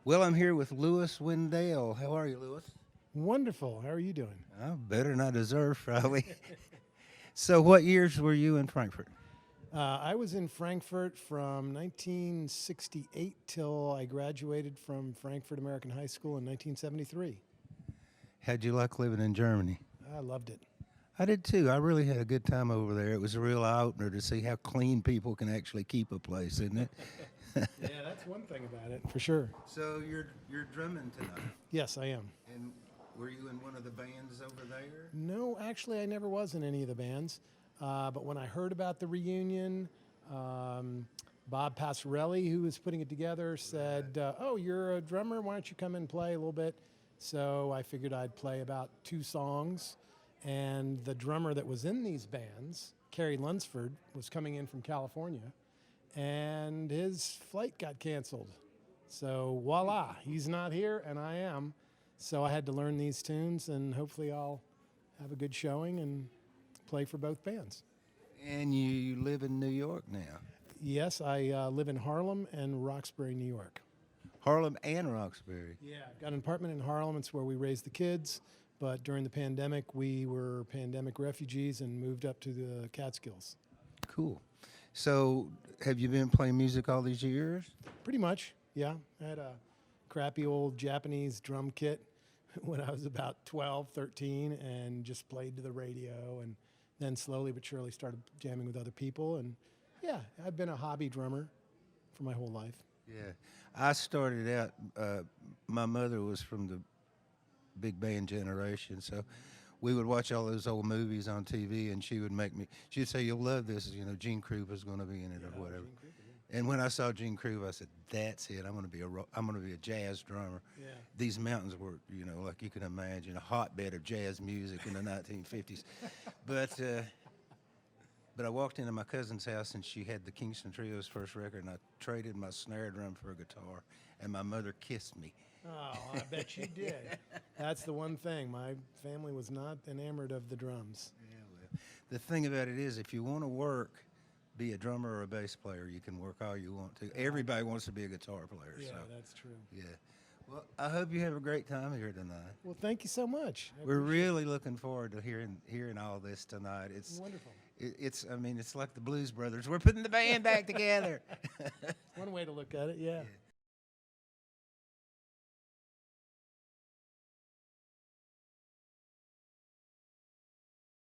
Well, I'm here with Lewis Wendell. How are you, Lewis? Wonderful. How are you doing? Better than I deserve, probably. So, what years were you in Frankfurt? I was in Frankfurt from 1968 till I graduated from Frankfurt American High School in 1973. How'd you like living in Germany? I loved it. I did too. I really had a good time over there. It was a real eye opener to see how clean people can actually keep a place, isn't it? Yeah, that's one thing about it, for sure. So you're drumming tonight, Yes, I am. and were you in one of the bands over there? No, actually, I never was in any of the bands. But when I heard about the reunion, um, Bob Passarelli, who was putting it together, said, "Oh, you're a drummer. Why don't you come and play a little bit?" So I figured I'd play about 2 songs. And the drummer that was in these bands, Kerry Lunsford, was coming in from California, and his flight got canceled. So voila, he's not here, and I am. So I had to learn these tunes, and hopefully I'll have a good showing and play for both bands. And you live in New York now, Yes, I live in Harlem and Roxbury, New York. Harlem and Roxbury. Yeah, got an apartment in Harlem. It's where we raised the kids. But during the pandemic, we were pandemic refugees and moved up to the Catskills. Cool. So, have you been playing music all these years? Pretty much, yeah. I had a crappy old Japanese drum kit when I was about 12, 13, and just played to the radio, and then slowly but surely started jamming with other people. And yeah, I've been a hobby drummer for my whole life. Yeah, I started out. My mother was from the big band generation, so we would watch all those old movies on TV, and she would make me. She'd say, "You'll love this." You know, Gene Krupa's going to be in it or whatever. Gene Krupa, And when I saw Gene Krupa, I said, "That's it. I'm going to be a jazz drummer." yeah. These mountains were, like you can imagine, a hotbed of jazz music in the 1950s. But I walked into my cousin's house, and she had the Kingston Trio's first record, and I traded my snare drum for a guitar, and my mother kissed me. Oh, I bet you did. That's the one thing. My family was not enamored of the drums. Yeah, well, the thing about it is, if you want to work, be a drummer or a bass player, you can work all you want to. Everybody wants to be a guitar player. Yeah, So, that's true. yeah. Well, I hope you have a great time here tonight. Well, thank you so much. I We're appreciate really looking forward to hearing all this tonight. it. Wonderful. It's like the Blues Brothers. We're putting the band back together. One way to look at it, yeah. Yeah.